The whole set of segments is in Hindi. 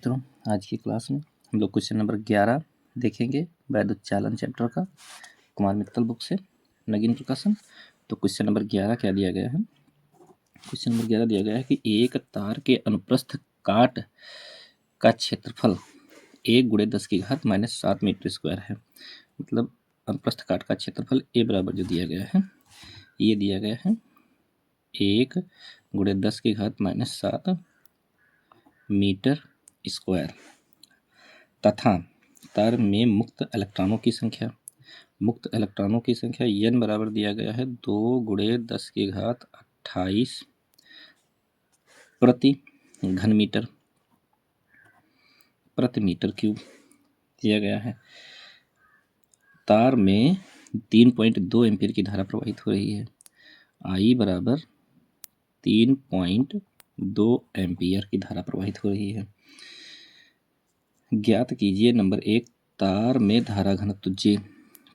मित्रों, आज की क्लास में हम लोग क्वेश्चन नंबर 11 देखेंगे वैद्युत चालन चैप्टर का, कुमार मित्तल बुक से, नगीन प्रकाशन। तो क्वेश्चन नंबर 11 क्या दिया गया है? क्वेश्चन नंबर 11 दिया गया है कि एक तार के अनुप्रस्थ काट का क्षेत्रफल 1 × 10⁻⁷ मीटर स्क्वायर है। मतलब अनुप्रस्थ काट का क्षेत्रफल ए बराबर जो दिया गया है, ये दिया गया है 1 × 10⁻⁷ मीटर स्क्वायर तथा तार में मुक्त इलेक्ट्रॉनों की संख्या n बराबर दिया गया है 2 × 10⁻28 प्रति मीटर क्यूब दिया गया है। तार में 3.2 एम्पीयर की धारा प्रवाहित हो रही है। I बराबर 3.2 एम्पीयर की धारा प्रवाहित हो रही है। ज्ञात कीजिए नंबर 1 तार में धारा घनत्व J।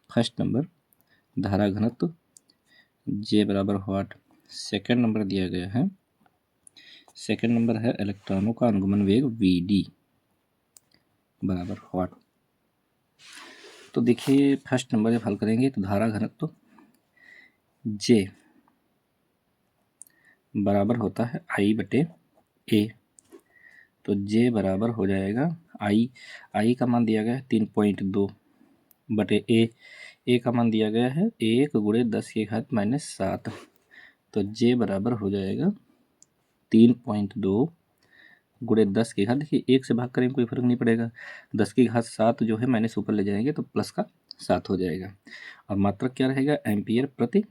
फर्स्ट नंबर धारा घनत्व J बराबर वाट। सेकंड नंबर दिया गया है, सेकंड नंबर है इलेक्ट्रॉनों का अनुगमन वेग VD बराबर वाट। तो देखिए फर्स्ट नंबर जब हल करेंगे तो धारा घनत्व J बराबर होता है I/A। तो J बराबर हो जाएगा I का मान दिया गया है 3.2 बटे A का मान दिया गया है 1 × 10⁻⁷। तो J बराबर हो जाएगा 3.2 × 10⁻, देखिए 1 से भाग करेंगे कोई फर्क नहीं पड़ेगा। 10⁻7 जो है माइनस ऊपर ले जाएंगे तो प्लस का 7 हो जाएगा। और मात्रक क्या रहेगा? एम्पियर प्रति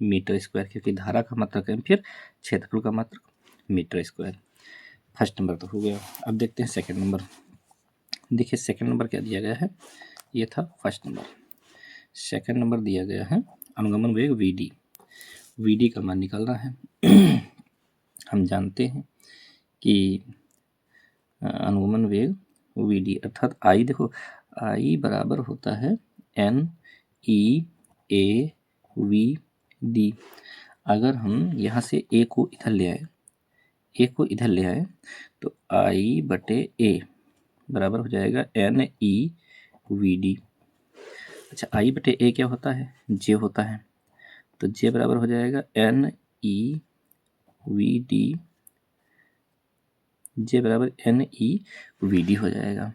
मीटर स्क्वायर, क्योंकि धारा का मात्रक एम्पियर, क्षेत्रफल का मात्रक मीटर स्क्वायर। फर्स्ट नंबर तो हो गया। अब देखते हैं सेकंड नंबर। देखिए सेकंड नंबर क्या दिया गया है, ये था फर्स्ट नंबर। सेकंड नंबर दिया गया है अनुगमन वेग VD का मान निकालना है। हम जानते हैं कि अनुगमन वेग VD अर्थात I, देखो I बराबर होता है NE/AV/D। अगर हम यहाँ से A को इधर ले आए तो I/A बराबर हो जाएगा NE/VD। अच्छा, I/A क्या होता है? J होता है। तो J बराबर हो जाएगा NE/VD, J बराबर NE/VD हो जाएगा।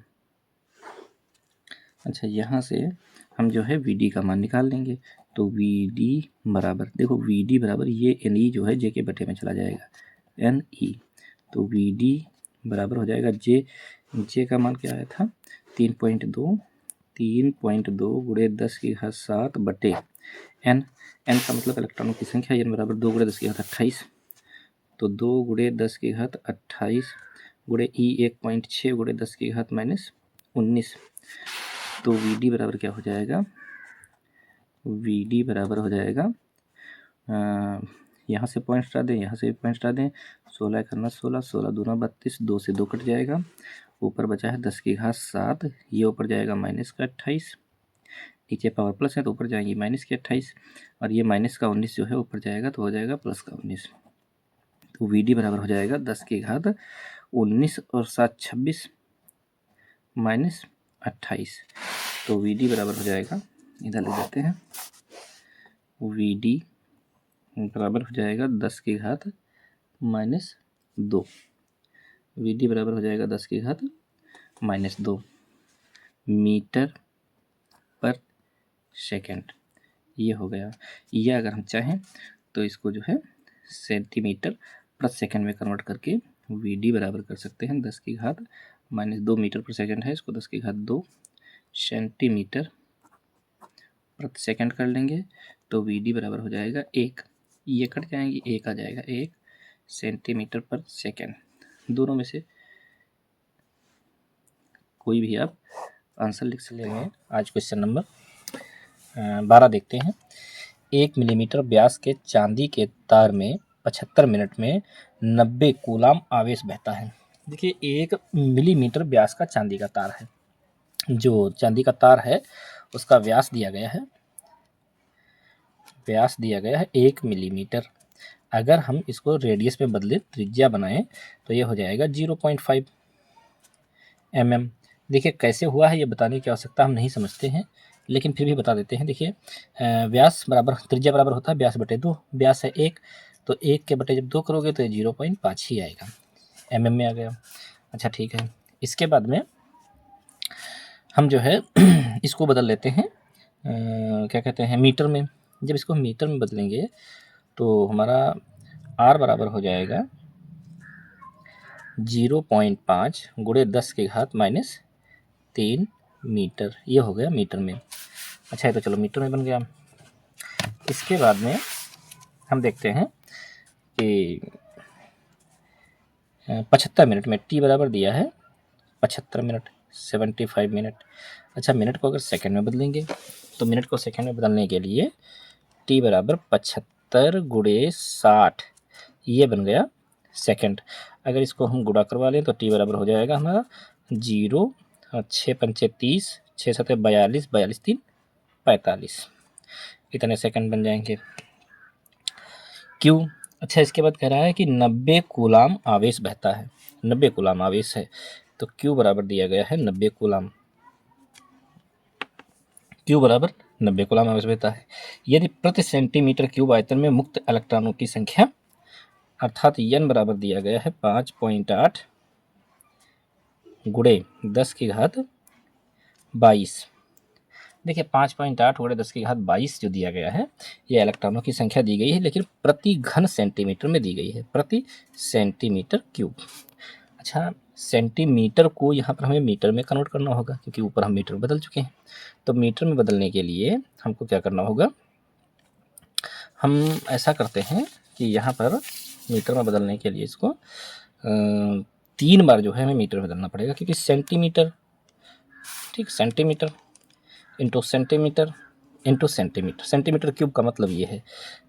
अच्छा, यहाँ से हम जो है VD का मान निकाल लेंगे। तो VD बराबर, देखो VD बराबर ये NE जो है J के बटे में चला जाएगा, NE। तो VD बराबर हो जाएगा J का मान क्या आया था? 3.2 × 10⁻7 बटे N का मतलब इलेक्ट्रॉनों की संख्या, N बराबर 2 × 10⁻28। तो 2 × 10⁻28 × E 1.6 × 10⁻−19। तो VD बराबर क्या हो जाएगा? VD बराबर हो जाएगा, यहाँ से पॉइंट हटा दें, यहाँ से भी पॉइंट हटा दें। 16 करना 16, 16 दूना 32, 2 से 2 कट जाएगा। ऊपर बचा है 10⁻7, ये ऊपर जाएगा -28, नीचे पावर प्लस है तो ऊपर जाएंगे -28, और ये माइनस का 19 जो है ऊपर जाएगा तो हो जाएगा प्लस का 19। तो VD बराबर हो जाएगा 10⁻19 और 7 26 -28। तो VD बराबर हो जाएगा, इधर ले जाते हैं, VD बराबर हो जाएगा 10⁻−2। VD बराबर हो जाएगा 10⁻−2 मीटर पर सेकंड। ये हो गया। या अगर हम चाहें तो इसको जो है सेंटीमीटर प्रति सेकंड में कन्वर्ट करके VD बराबर कर सकते हैं। 10⁻−2 मीटर पर सेकंड है, इसको 10⁻2 सेंटीमीटर प्रति सेकंड कर लेंगे तो VD बराबर हो जाएगा 1, ये कट जाएंगे, 1 आ जाएगा, 1 सेंटीमीटर पर सेकंड। दोनों में से कोई भी आप आंसर लिख सकते हैं। आज क्वेश्चन नंबर 12 देखते हैं। 1 मिलीमीटर व्यास के चांदी के तार में 75 मिनट में 90 कूलाम आवेश बहता है। देखिए 1 मिलीमीटर व्यास का चांदी का तार है, जो चांदी का तार है उसका व्यास दिया गया है 1 मिलीमीटर। अगर हम इसको रेडियस में बदले, त्रिज्या बनाएं, तो ये हो जाएगा 0.5। mm। देखिए कैसे हुआ है ये बताने की आवश्यकता हम नहीं समझते हैं, लेकिन फिर भी बता देते हैं। देखिए व्यास बराबर त्रिज्या बराबर होता है व्यास बटे 2, व्यास है 1, तो 1 के बटे जब 2 करोगे तो ये 0.5 ही आएगा, mm में आ गया। अच्छा ठीक है, इसके बाद में हम जो है इसको बदल लेते हैं क्या कहते हैं मीटर में। जब इसको मीटर में बदलेंगे तो हमारा r बराबर हो जाएगा 0.5 गुणे 10 की घात -3 मीटर, ये हो गया मीटर में। अच्छा है, तो चलो मीटर में बन गया। इसके बाद में हम देखते हैं कि 75 मिनट में t बराबर दिया है 75 मिनट, 75 मिनट। अच्छा मिनट को अगर सेकंड में बदलेंगे तो मिनट को सेकंड में बदलने के लिए t बराबर 75 गुणे 60, ये बन गया सेकंड। अगर इसको हम गुणा करवा लें तो t बराबर हो जाएगा हमारा 0, 6 पंचे 30, 6 सते 42, 42 3 45, इतने सेकंड बन जाएंगे। क्यों? अच्छा इसके बाद कह रहा है कि 90 कूलाम आवेश बहता है, 90 कूलाम आवेश है, तो Q बराबर दिया गया है 90 कूलाम, Q बराबर 90 कूलाम आवेश बहता है। यदि प्रति सेंटीमीटर क्यूब आयतन में मुक्त इलेक्ट्रॉनों की संख्या अर्थात n बराबर दिया गया है 5.8 गुणे 10 की घात 22। देखिए 5.8 गुणे 10 की घात 22 जो दिया गया है ये इलेक्ट्रॉनों की संख्या दी गई है, लेकिन प्रति घन सेंटीमीटर में दी गई है, प्रति सेंटीमीटर क्यूब। अच्छा सेंटीमीटर को यहाँ पर हमें मीटर में कन्वर्ट करना होगा, क्योंकि ऊपर हम मीटर में बदल चुके हैं। तो मीटर में बदलने के लिए हमको क्या करना होगा, हम ऐसा करते हैं कि यहाँ पर मीटर में बदलने के लिए इसको 3 बार जो है हमें मीटर में बदलना पड़ेगा, क्योंकि सेंटीमीटर, ठीक, centimetre into centimetre into centimetre, centimetre cube का मतलब ये है।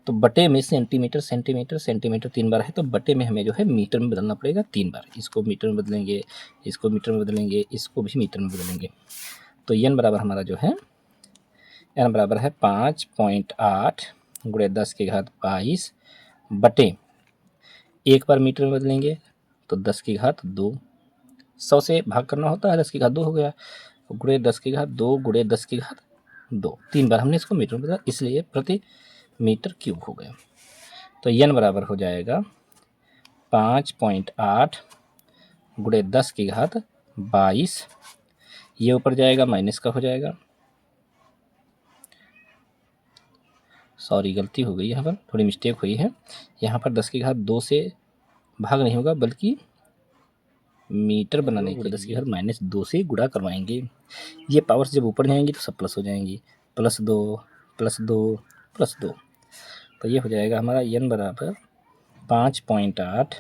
तो बटे में सेंटीमीटर सेंटीमीटर सेंटीमीटर 3 बार है, तो बटे में हमें जो है मीटर में बदलना पड़ेगा 3 बार। इसको मीटर में बदलेंगे, इसको मीटर में बदलेंगे, इसको भी मीटर में बदलेंगे। तो n बराबर हमारा जो है n बराबर है 5.8 गुणे 10 की घात 22 बटे, एक बार मीटर में बदलेंगे तो 10 की घात 2, 100 से भाग करना होता है, 10 की घात 2 हो गया, गुणे 10 की घात 2 गुणे 10 की घात 2, 3 बार हमने इसको मीटर में बदला, इसलिए प्रति मीटर क्यूब हो गया। तो n बराबर हो जाएगा 5.8 गुणे 10 की घात 22, ये ऊपर जाएगा माइनस का हो जाएगा, सॉरी गलती हो गई, यहाँ पर थोड़ी मिस्टेक हुई है। यहाँ पर 10 की घात 2 से भाग नहीं होगा, बल्कि मीटर बनाने के लिए 10 की घात -2 से गुणा करवाएंगे। ये पावर्स जब ऊपर जाएंगी तो सब प्लस हो जाएंगी, +2 +2 +2। तो ये हो जाएगा हमारा n बराबर 5.8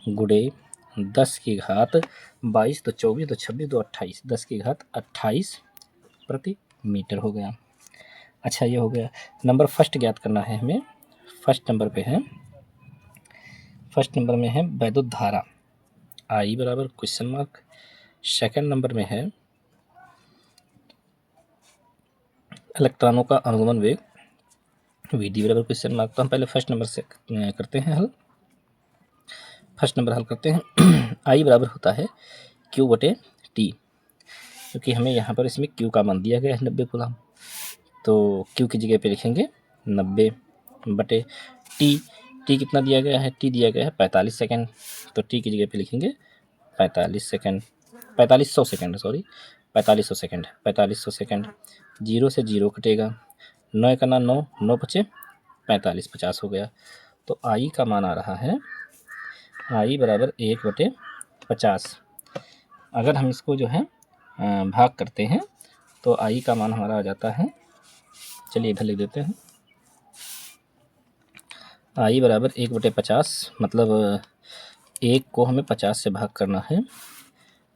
गुणे 10 की घात 22, तो 24, तो 26, तो 28, 10 की घात 28 प्रति मीटर हो गया। अच्छा ये हो गया। नंबर फर्स्ट ज्ञात करना है हमें। फर्स्ट नंबर पे है, फर्स्ट नंबर में है वैद्युत धारा I बराबर क्वेश्चन मार्क। सेकंड नंबर में है इलेक्ट्रॉनों का अनुगमन वेग VD बराबर क्वेश्चन मार्क। तो हम पहले फर्स्ट नंबर से करते हैं हल। फर्स्ट नंबर हल करते हैं। I बराबर होता है Q बटे T, क्योंकि हमें यहाँ पर इसमें Q का मान दिया गया है 90 कूलम, तो Q की जगह पे लिखेंगे 90 बटे T कितना दिया गया है, T दिया गया है 45 सेकेंड, तो T की जगह पे लिखेंगे 45 second, 4500 second, sorry 4500 second, 4500 second. 0 से 0 कटेगा, 9 का 9, 9 बचे 45, 50 हो गया। तो I का मान आ रहा है I बराबर 1/50। अगर हम इसको जो है भाग करते हैं तो I का मान हमारा आ जाता है, चलिए इधर लिख देते हैं, I बराबर 1/50, मतलब 1 को हमें 50 से भाग करना है,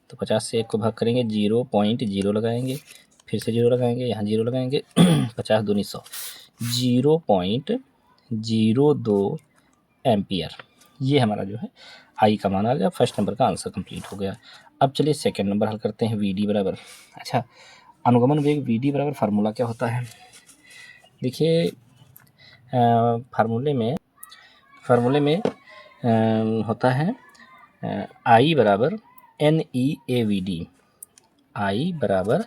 तो 50 से 1 को भाग करेंगे 0.0 लगाएंगे, फिर से 0 लगाएंगे, यहाँ 0 लगाएंगे, 50 दूनी 100, 0.02 एम्पियर, ये हमारा जो है I का मान आ गया। फर्स्ट नंबर का आंसर कंप्लीट हो गया। अब चलिए सेकंड नंबर हल करते हैं। VD बराबर, अच्छा अनुगमन वेग VD बराबर फार्मूला क्या होता है, देखिए फार्मूले में होता है I बराबर NEAVD, I बराबर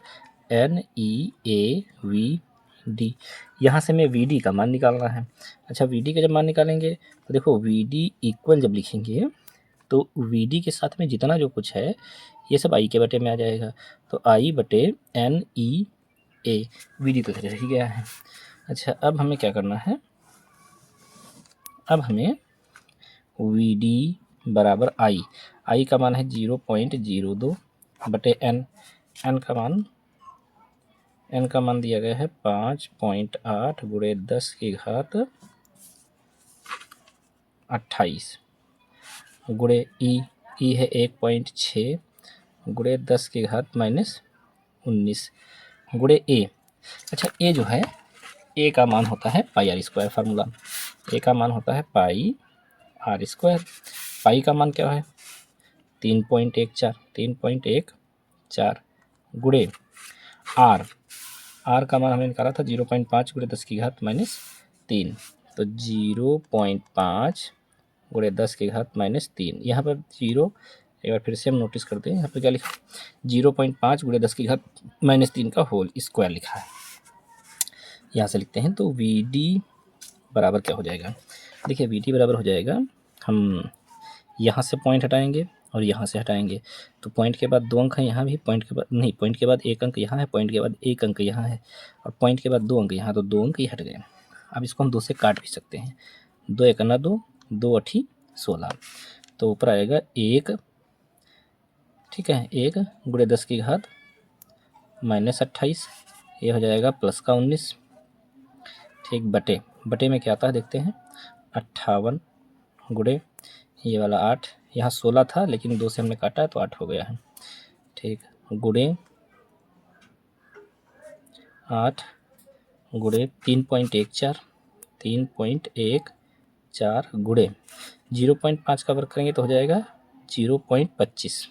NEAVD। यहाँ से हमें VD का मान निकालना है। अच्छा, VD का जब मान निकालेंगे तो देखो VD इक्वल जब लिखेंगे तो VD के साथ में जितना जो कुछ है ये सब I के बटे में आ जाएगा, तो I बटे NEA, VD तो रह ही गया है। अच्छा, अब हमें क्या करना है, अब हमें VD बराबर I का मान है 0.02 बटे N का मान दिया गया है 5.8 गुणे 10 की घात 28 गुणे ई है 1.6 गुणे 10 की घात -19 गुणे ए। अच्छा, ए जो है, ए का मान होता है पाई आर स्क्वायर, फार्मूला ए का मान होता है पाई आर स्क्वायर। पाई का मान क्या है 3.14 गुणे आर का मान हमने निकाला था 0.5 गुणे 10 की घात -3, तो 0.5 गुणे 10 की घात -3। यहाँ पर 0, एक बार फिर से हम नोटिस करते हैं, यहाँ पर क्या लिखा 0.5 गुणे 10 की घात -3 का होल स्क्वायर लिखा है। यहाँ से लिखते हैं तो VD बराबर क्या हो जाएगा, देखिए VD बराबर हो जाएगा, हम यहाँ से पॉइंट हटाएंगे और यहाँ से हटाएंगे, तो पॉइंट के बाद 2 अंक हैं यहाँ भी, पॉइंट के बाद नहीं, पॉइंट के बाद 1 अंक यहाँ है, पॉइंट के बाद 1 अंक यहाँ है, और पॉइंट के बाद 2 अंक यहाँ, तो 2 अंक ही हट गए। अब इसको हम 2 से काट भी सकते हैं, 2 1 2, 2 8 16, तो ऊपर आएगा 1, ठीक है, 1 गुणे 10 की घात -28, ये हो जाएगा प्लस का 19, ठीक, बटे में क्या आता है देखते हैं, 58 गुणे ये वाला 8, यहाँ 16 था लेकिन 2 से हमने काटा है तो 8 हो गया है, ठीक, गुणे 8 गुणे 3.14 गुणे 0.5 का वर्ग करेंगे तो हो जाएगा 0.25,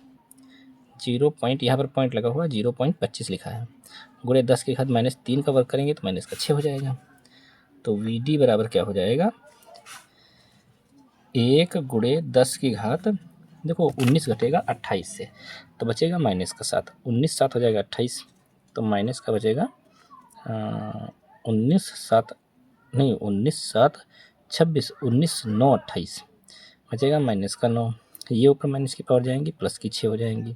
0 पॉइंट यहाँ पर पॉइंट लगा हुआ 0.25 लिखा है, गुणे 10 की घात -3 का वर्ग करेंगे तो -6 हो जाएगा। तो VD बराबर क्या हो जाएगा, 1 गुणे 10 की घात, देखो 19 घटेगा 28 से तो बचेगा -7, 19 7 हो जाएगा 28, तो माइनस का बचेगा 19 7 नहीं 19 7 26, 19 9 28 बचेगा -9, ये ऊपर माइनस की पावर जाएंगी, प्लस की 6 हो जाएंगी,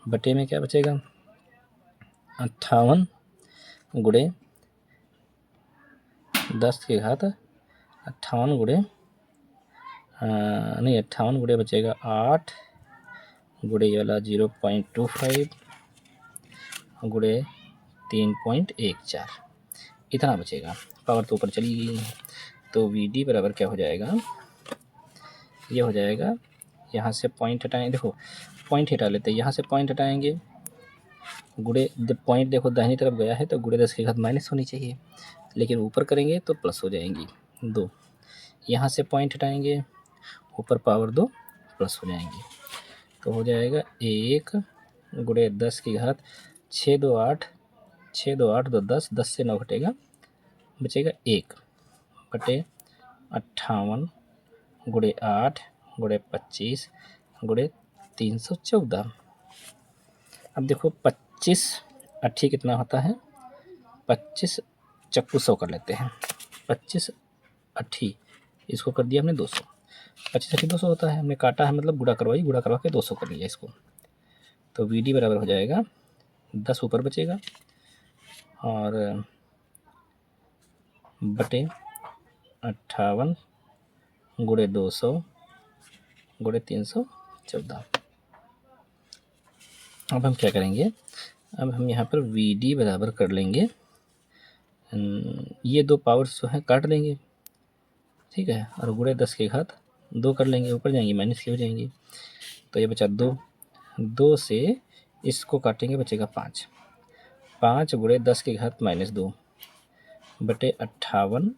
बटे में क्या बचेगा 58 गुणे 10 की घात 58 गुणे नहीं 58 गुणे बचेगा 8 गुणे ये वाला 0.25 गुणे 3.14, इतना बचेगा, पावर तो ऊपर चली गई। तो VD बराबर क्या हो जाएगा, ये हो जाएगा, यहाँ से पॉइंट हटाएंगे, देखो पॉइंट हटा लेते हैं, यहाँ से पॉइंट हटाएंगे, गुणे पॉइंट देखो दाहिनी तरफ गया है तो गुणे 10 की घात माइनस होनी चाहिए, लेकिन ऊपर करेंगे तो प्लस हो जाएंगी 2, यहाँ से पॉइंट हटाएंगे, ऊपर पावर 2 प्लस हो जाएंगी, तो हो जाएगा 1 गुणे 10 की घात 6 2 8 6 2 8 2 10, 10 से 9 घटेगा, बचेगा 1 बटे 58 गुणे 8 गुणे 25 गुणे 314। अब देखो 25 80 कितना होता है, 25 चक्कू 100 कर लेते हैं, 25 80 इसको कर दिया हमने 200, 25 80 200 होता है, हमने काटा है मतलब गुणा करवा के 200 कर लिया इसको, तो VD बराबर हो जाएगा 10 ऊपर बचेगा और बटे 58 गुणे 200 गुणे 314। अब हम क्या करेंगे, अब हम यहाँ पर VD बराबर कर लेंगे, ये 2 पावर्स जो है काट देंगे, ठीक है, और गुणे 10 की घात 2 कर लेंगे, ऊपर जाएंगी माइनस की हो जाएंगी, तो ये बचा 2 से इसको काटेंगे बचेगा 5 गुणे 10 की घात -2 बटे 58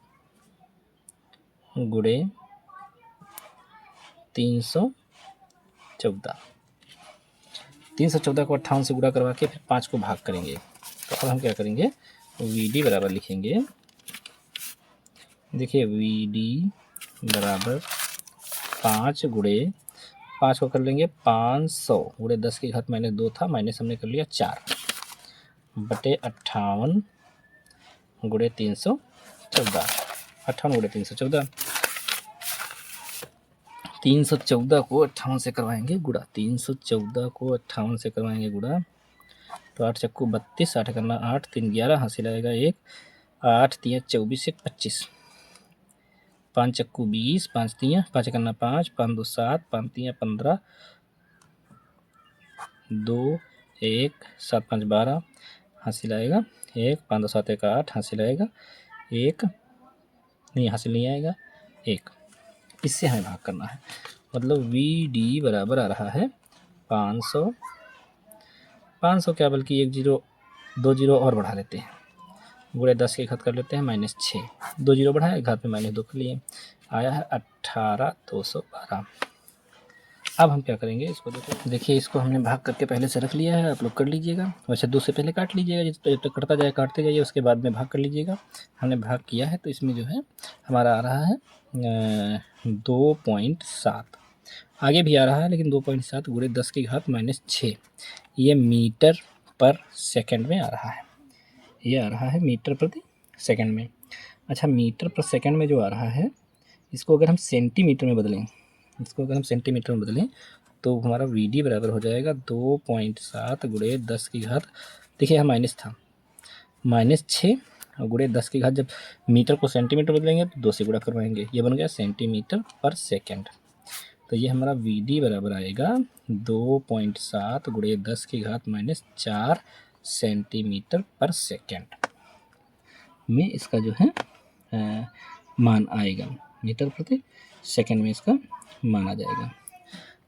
गुणे 314, 314 को 58 से गुणा करवा के फिर 5 को भाग करेंगे, तो अब हम क्या करेंगे, VD बराबर लिखेंगे, देखिए VD बराबर 5 गुणे 5 को कर लेंगे 500 गुणे 10 की घात -2 था, माइनस हमने कर लिया 4 बटे 58 गुणे 314, 58 गुणे 314, 314 को 58 से करवाएंगे गुणा, 314 को 58 से करवाएंगे गुणा, तो 8 चक्कू 32, 8 करना 8, 3 11, हासिल आएगा 1, 8 3 24, 1 25, 5 चक्कू 20, 5 3 5 करना 5, 5 2 7, 5 3 15, 2 1 7 5 12, हासिल आएगा 1, 5 2 7 1 8, हासिल आएगा 1, नहीं हासिल नहीं आएगा 1। इससे हमें भाग करना है, मतलब वी डी बराबर आ रहा है 500, 500 क्या बल्कि 1 0 2 0 और बढ़ा लेते हैं, गुणे 10 की घात कर लेते हैं -6, 2 0 बढ़ाया, घात में -2 कर लिए, आया है 18212। अब हम क्या करेंगे, इसको देखिए इसको हमने भाग करके पहले से रख लिया है, आप लोग कर लीजिएगा, वैसे 2 से पहले काट लीजिएगा, जब तक कटता जाए काटते जाइए, उसके बाद में भाग कर लीजिएगा। हमने भाग किया है तो इसमें जो है हमारा आ रहा है 2.7, आगे भी आ रहा है लेकिन 2.7 गुणे 10 की घात -6, ये मीटर पर सेकंड में आ रहा है, ये आ रहा है मीटर प्रति सेकंड में। अच्छा, मीटर पर सेकंड में जो आ रहा है, इसको अगर हम सेंटीमीटर में बदलें, इसको अगर हम सेंटीमीटर में बदलें तो हमारा वी डी बराबर हो जाएगा 2.7 गुणे 10 की घात, देखिए यहाँ माइनस था, -6 और गुणे 10 की घात, जब मीटर को सेंटीमीटर बदलेंगे तो 2 से गुणा करवाएंगे, ये बन गया सेंटीमीटर पर सेकंड। तो ये हमारा वी डी बराबर आएगा 2.7 गुणे 10 की घात -4 सेंटीमीटर पर सेकंड में इसका जो है मान आएगा, मीटर प्रति सेकंड में इसका मान आ जाएगा।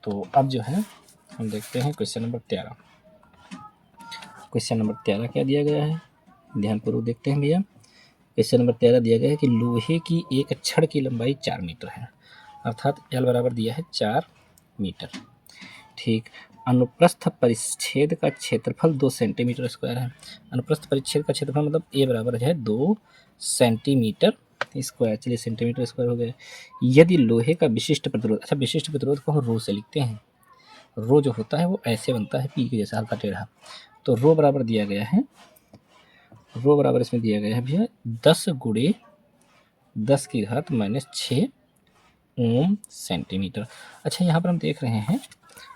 तो अब जो है हम देखते हैं क्वेश्चन नंबर 13। क्वेश्चन नंबर 13 क्या दिया गया है, ध्यानपूर्वक देखते हैं भैया। क्वेश्चन नंबर 13 दिया गया है कि लोहे की एक छड़ की लंबाई 4 मीटर है, अर्थात एल बराबर दिया है 4 मीटर, ठीक। अनुप्रस्थ परिच्छेद का क्षेत्रफल 2 सेंटीमीटर स्क्वायर है, अनुप्रस्थ परिच्छेद का क्षेत्रफल मतलब ए बराबर है 2 सेंटीमीटर स्क्वायर, चलिए सेंटीमीटर स्क्वायर हो गया। यदि लोहे का विशिष्ट प्रतिरोध, अच्छा विशिष्ट प्रतिरोध को हम रो से लिखते हैं, रो जो होता है वो ऐसे बनता है पी के जैसा हल्का टेढ़ा, तो रो बराबर दिया गया है, रो बराबर इसमें दिया गया है भैया 10 गुणे 10 की घात -6 ओम सेंटीमीटर। अच्छा, यहाँ पर हम देख रहे हैं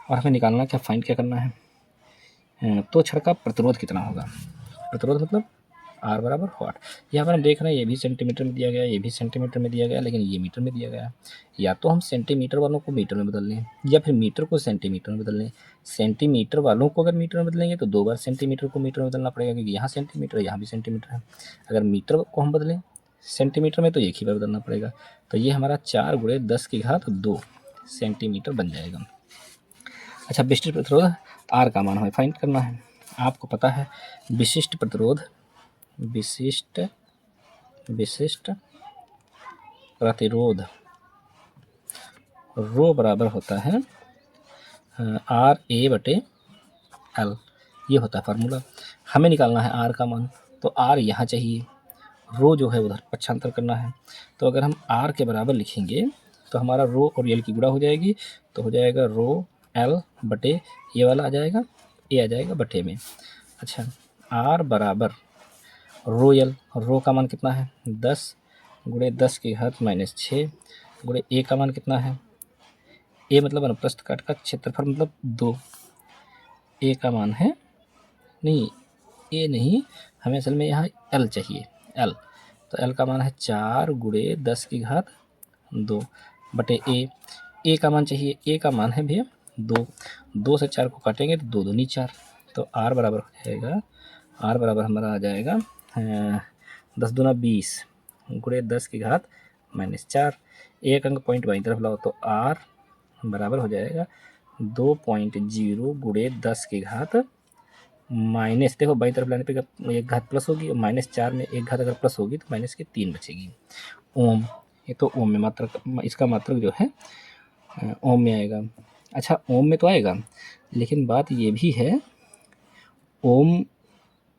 और हमें निकालना क्या, फाइंड क्या करना है, तो छड़ का प्रतिरोध कितना होगा, प्रतिरोध मतलब आर बराबर वाट। यहाँ पर हम देख रहे हैं ये भी सेंटीमीटर में दिया गया, ये भी सेंटीमीटर में दिया गया, लेकिन ये मीटर में दिया गया। या तो हम सेंटीमीटर वालों को मीटर में बदल लें या फिर मीटर को सेंटीमीटर में बदल लें। सेंटीमीटर वालों को अगर मीटर में बदलेंगे तो 2 बार सेंटीमीटर को मीटर में बदलना पड़ेगा, क्योंकि यहाँ सेंटीमीटर यहाँ भी सेंटीमीटर है। अगर मीटर को हम बदलें सेंटीमीटर में तो एक ही बार बदलना पड़ेगा। तो ये हमारा 4 गुणे 10 की घात 2 सेंटीमीटर बन जाएगा। अच्छा, विशिष्ट प्रतिरोध आर का मान हमें फाइंड करना है। आपको पता है विशिष्ट प्रतिरोध, विशिष्ट प्रतिरोध रो बराबर होता है आर ए बटे एल, ये होता है फार्मूला। हमें निकालना है आर का मान, तो आर यहाँ चाहिए, रो जो है उधर पक्षांतर करना है। तो अगर हम आर के बराबर लिखेंगे तो हमारा रो और एल की गुणा हो जाएगी, तो हो जाएगा रो एल बटे ये वाला आ जाएगा, ए आ जाएगा बटे में। अच्छा, आर बराबर रो एल, रो का मान कितना है 10 गुणे 10 की घात -6 गुणे ए का मान कितना है, ए मतलब अनुप्रस्थ काट का क्षेत्रफल मतलब 2, ए का मान है नहीं, ए नहीं, हमें असल में यहाँ एल चाहिए, एल, तो एल का मान है 4 गुणे 10 की घात 2 बटे ए का मान चाहिए, ए का मान है भैया 2, 2 से 4 को काटेंगे तो 2 दूनी 4, तो आर बराबर हो जाएगा, आर बराबर हमारा आ जाएगा 10 दूना 20 गुणे 10 की घात -4, एक अंक पॉइंट बाई तरफ लाओ तो आर बराबर हो जाएगा 2.0 गुणे 10 की घात माइनस, देखो बाई तरफ लाने पे एक घात प्लस होगी और -4 में एक घात अगर प्लस होगी तो माइनस की 3 बचेगी। ओम, ये तो ओम में मात्रक, इसका मात्रक जो है ओम में आएगा। अच्छा, ओम में तो आएगा, लेकिन बात ये भी है, ओम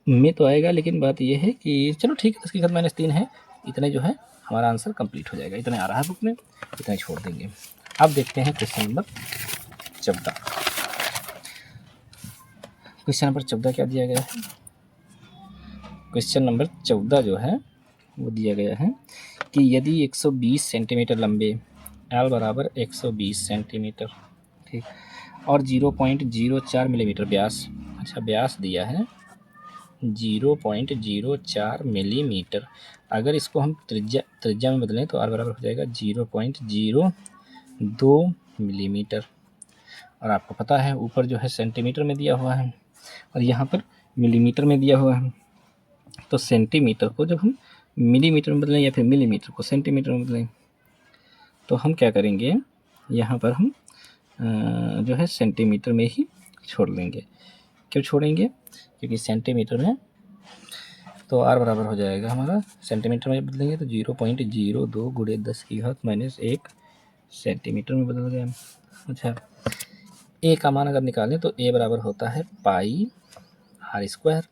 में तो आएगा, लेकिन बात ये है कि चलो ठीक है 10 की घात -3 है, इतने जो है हमारा आंसर कंप्लीट हो जाएगा, इतने आ रहा है बुक में, इतने छोड़ देंगे। अब देखते हैं क्वेश्चन नंबर 14। क्वेश्चन नंबर 14 क्या दिया गया है? क्वेश्चन नंबर 14 जो है वो दिया गया है कि यदि 120 सेंटीमीटर लंबे एल बराबर 120 सेंटीमीटर, ठीक, और 0.04 मिलीमीटर व्यास, अच्छा व्यास दिया है 0.04 मिलीमीटर, अगर इसको हम त्रिज्या में बदलें तो आर बराबर हो जाएगा 0.02 मिलीमीटर। और आपको पता है ऊपर जो है सेंटीमीटर में दिया हुआ है और यहाँ पर मिलीमीटर में दिया हुआ है, तो सेंटीमीटर को जब हम मिलीमीटर में बदलें या फिर मिलीमीटर को सेंटीमीटर में बदलें तो हम क्या करेंगे, यहाँ पर हम जो है सेंटीमीटर में ही छोड़ लेंगे। क्यों छोड़ेंगे? क्योंकि सेंटीमीटर में तो आर बराबर हो जाएगा हमारा, सेंटीमीटर में बदलेंगे तो 0.02 गुणे 10 की घात -1 सेंटीमीटर में बदल गया। अच्छा, ए का मान अगर निकालें तो ए बराबर होता है पाई आर स्क्वायर,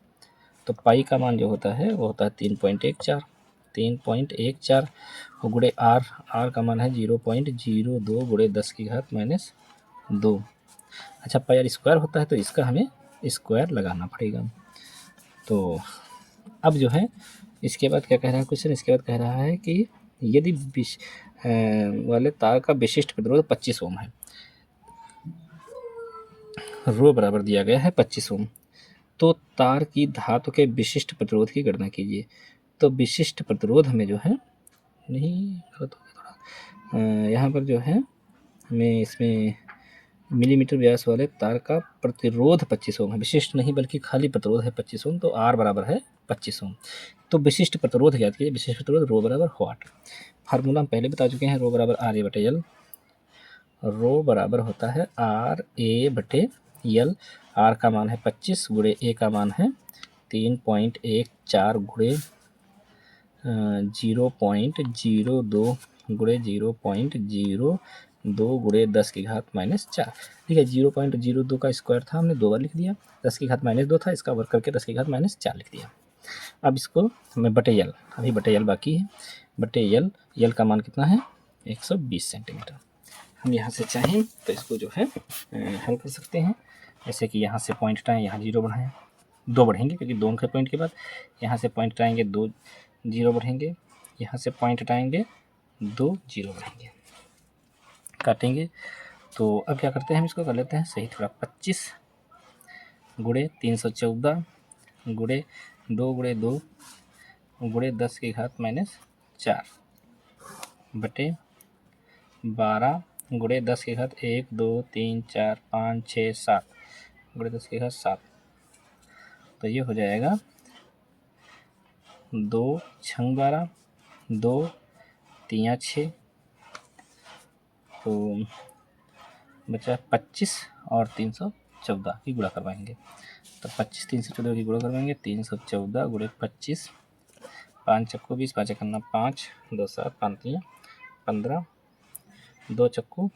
तो पाई का मान जो होता है वो होता है 3.14 और गुणे आर का मान है 0.02 गुणे 10 की घात -2। अच्छा, पाई आर स्क्वायर होता है तो इसका हमें स्क्वायर लगाना पड़ेगा। तो अब जो है इसके बाद क्या कह रहा है क्वेश्चन, इसके बाद कह रहा है कि यदि वाले तार का विशिष्ट प्रतिरोध 25 ओम है, रो बराबर दिया गया है 25 ओम, तो तार की धातु के विशिष्ट प्रतिरोध की गणना कीजिए। तो विशिष्ट प्रतिरोध हमें जो है नहीं गलत हो गया थोड़ा, यहाँ पर जो है हमें इसमें मिलीमीटर व्यास वाले तार का प्रतिरोध 25 ओम है, विशिष्ट नहीं बल्कि खाली प्रतिरोध है 25 ओम, तो आर बराबर है 25 ओम। तो विशिष्ट प्रतिरोध ज्ञात कीजिए। विशिष्ट प्रतिरोध रो बराबर वाट, फार्मूला हम पहले बता चुके हैं, रो बराबर आर ए बटे एल, रो बराबर होता है आर ए बटे एल। आर का मान है 25 गुणे ए का मान है 3.14 गुणे 0.02 गुणे 0.02 गुणे 10 की घात -4। ठीक है, 0.02 का स्क्वायर था, हमने 2 बार लिख दिया, 10 की घात -2 था, इसका वर्क करके 10 की घात -4 लिख दिया। अब इसको हमें बटे यल, अभी बटे यल बाकी है, बटे यल का मान कितना है 120 सेंटीमीटर। हम यहाँ से चाहें तो इसको जो है हल कर सकते हैं, जैसे कि यहाँ से पॉइंट हटाएँ, यहाँ 0 बढ़ाएँ, 2 बढ़ेंगे क्योंकि 2 अंक पॉइंट के बाद, यहाँ से पॉइंट हटाएंगे 2 0 बढ़ेंगे, यहाँ से पॉइंट हटाएंगे 2 0 बढ़ेंगे, काटेंगे। तो अब क्या करते हैं, हम इसको कर लेते हैं सही थोड़ा, 25 गुणे 314 गुणे 2 गुणे 2 गुणे 10 की घात -4 बटे 12 गुणे 10 की घात 1 2 3 4 5 6 7 गुणे 10 की घात 7, तो ये हो जाएगा 2 छंग 12 2 3 6, तो बचा 25 और 314 की गुणा करवाएंगे, तो 25 314 की गुणा करवाएंगे, 314 गुणे 25, 5 चक्कू 20, 5 एकन्ना 5, 2 7 5 3 15, 2 चक्कू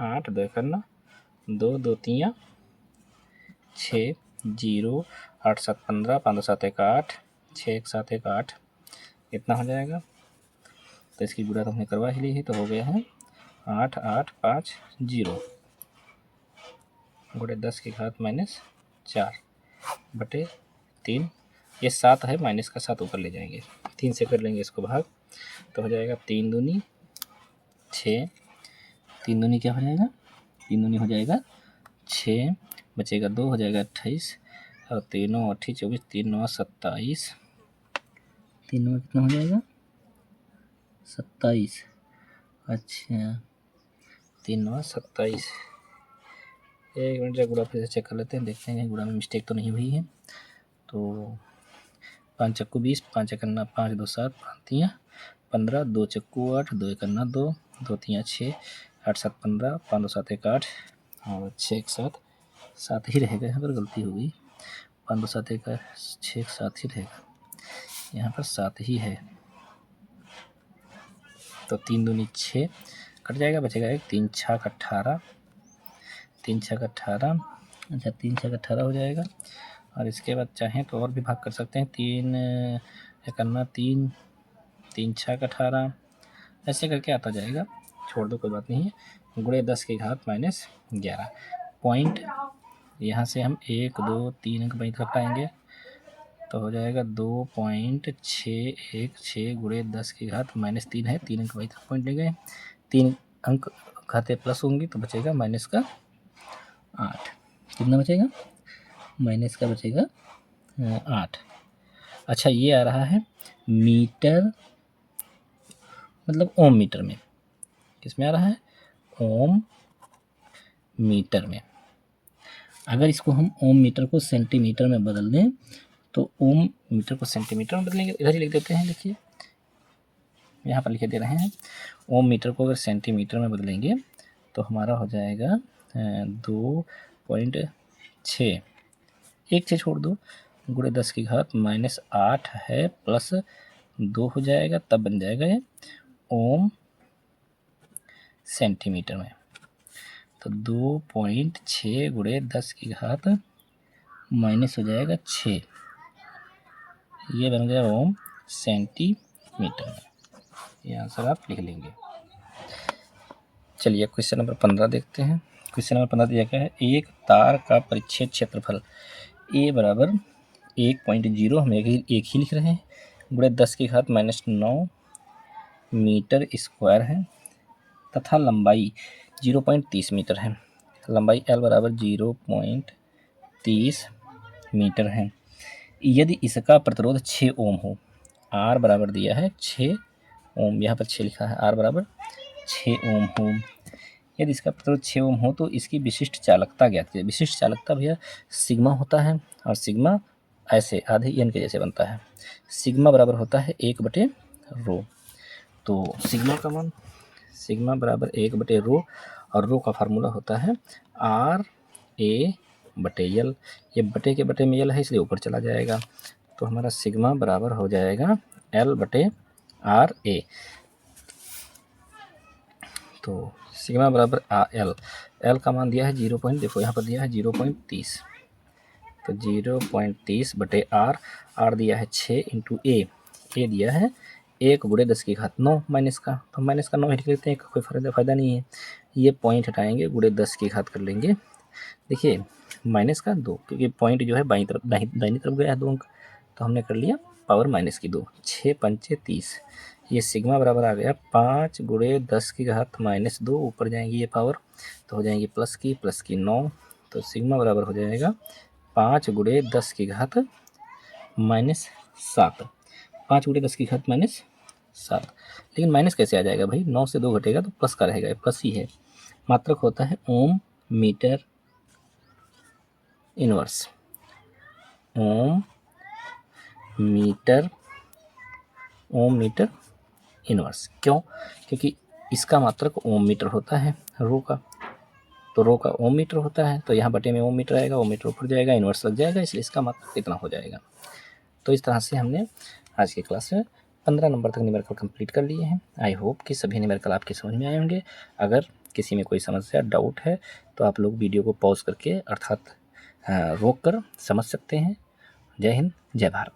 8, 2 एकन्ना 2 2 3 6 0 8 7 15, 5 2 7 1 8, 6 1 7 1 8, इतना हो जाएगा। तो इसकी गुणा तो हमने करवा ही ली है, तो हो गया है 8 8 5 0 गुणे 10 की घात -4 बटे 3, ये 7 है, माइनस का 7 ऊपर ले जाएंगे, 3 से कर लेंगे इसको भाग, तो हो जाएगा 3 दूनी 6, 3 दूनी क्या हो जाएगा, 3 दूनी हो जाएगा 6, बचेगा 2, हो जाएगा 28 और 3 9 28 24, 3 9 27, 3 9 कितना हो जाएगा 27, अच्छा 3 9 27, एक मिनट, गुणा फिर से चेक कर लेते हैं, देखते हैं गुणा में मिस्टेक तो नहीं हुई है। तो 5 चक्कू 20, 5 एकन्ना 5 2 7 5 3 15, 2 चक्कू 8, 2 एकन्ना 2 2 3 6, 8 7 15, 5 2 7 1 8 और 6 1 7 7 ही रहेगा, यहाँ पर गलती हो गई, 5 2 7 1 6 7 ही रहेगा, यहाँ पर 7 ही है, तो 3 दूनी 6 कट जाएगा, बचेगा 1, 3 6 18, 3 6 18, अच्छा 3 6 18 हो जाएगा। और इसके बाद चाहें तो और भी भाग कर सकते हैं, 3 एकन्ना 3, 3 6 18, ऐसे करके आता जाएगा, छोड़ दो कोई बात नहीं है, गुणे 10 की घात -11। पॉइंट यहाँ से हम 1 2 3 अंक वहीं तक आएंगे तो हो जाएगा 2.616 गुणे 10 की घात -3 है, 3 अंक वहीं तक पॉइंट ले गए, 3 अंक घातें प्लस होंगी तो बचेगा माइनस का 8। कितना बचेगा? माइनस का बचेगा 8। अच्छा, ये आ रहा है मीटर, मतलब ओम मीटर में। किस में आ रहा है? ओम मीटर में। अगर इसको हम ओम मीटर को सेंटीमीटर में बदल दें तो ओम मीटर को सेंटीमीटर में बदलेंगे, इधर ही लिख देते हैं। देखिए यहाँ पर लिखे दे रहे हैं, ओम मीटर को अगर सेंटीमीटर में बदलेंगे तो हमारा हो जाएगा 2.6, एक से छोड़ दो, गुणे 10 की घात -8 है प्लस 2 हो जाएगा, तब बन जाएगा ये ओम सेंटीमीटर में। तो 2.6 गुणे 10 की घात माइनस हो जाएगा 6, ये बन गया ओम सेंटीमीटर में। ये आंसर आप लिख लेंगे। चलिए क्वेश्चन नंबर 15 देखते हैं। क्वेश्चन नंबर 15 दिया गया है, एक तार का परिच्छेद क्षेत्रफल ए बराबर 1.0, हम एक ही लिख रहे हैं, गुणे 10 की घात -9 मीटर स्क्वायर है तथा लंबाई 0.30 मीटर है। लंबाई L बराबर 0.30 मीटर है। यदि इसका प्रतिरोध 6 ओम हो, R बराबर दिया है 6 ओम, यहाँ पर 6 लिखा है, R बराबर 6 ओम हो। यदि इसका प्रतिरोध 6 ओम हो तो इसकी विशिष्ट चालकता ज्ञात कीजिए। विशिष्ट चालकता भैया सिग्मा होता है, और सिग्मा ऐसे आधे n के जैसे बनता है। सिग्मा बराबर होता है 1/ρ। तो सिग्मा बराबर 1/ρ, और रो का फार्मूला होता है RA/L। ये बटे के बटे में L है इसलिए ऊपर चला जाएगा, तो हमारा सिग्मा बराबर हो जाएगा L/RA। तो सिग्मा बराबर L का मान दिया है 0. देखो यहाँ पर दिया है 0.30, तो 0.30 बटे R दिया है 6 इंटू A दिया है 1 गुणे 10 की घात 9 माइनस का, तो माइनस का 9 लिख लेते हैं, कोई फ़ायदा नहीं है। ये पॉइंट हटाएंगे, गुणे 10 की घात कर लेंगे। देखिए माइनस का 2, क्योंकि पॉइंट जो है बाईं तरफ दाहिनी तरफ गया है 2 अंक, तो हमने कर लिया पावर माइनस की 2, 6 पंचे 30। ये सिग्मा बराबर आ गया 5 गुणे 10 की घात -2, ऊपर जाएंगी ये पावर तो हो जाएंगी प्लस की 9, तो सिग्मा बराबर हो जाएगा 5 गुणे 10 की घात -7। 5 गुणे 10 की घात -7, लेकिन माइनस कैसे आ जाएगा भाई? 9 से 2 घटेगा तो प्लस का रहेगा, प्लस ही है। मात्रक होता है ओम मीटर इनवर्स, ओम मीटर इनवर्स। क्यों? क्योंकि इसका मात्रक ओम मीटर होता है रो का, तो रो का ओम मीटर होता है, तो यहाँ बटे में ओम मीटर आएगा, ओम मीटर ऊपर जाएगा, इनवर्स लग जाएगा, इसलिए इसका मात्रक इतना हो जाएगा। तो इस तरह से हमने आज की क्लास में 15 नंबर तक न्यूमेरिकल कंप्लीट कर लिए हैं। आई होप कि सभी न्यूमेरिकल आपके समझ में आए होंगे। अगर किसी में कोई समस्या डाउट है तो आप लोग वीडियो को पॉज करके अर्थात रोक कर समझ सकते हैं। जय हिंद, जय भारत।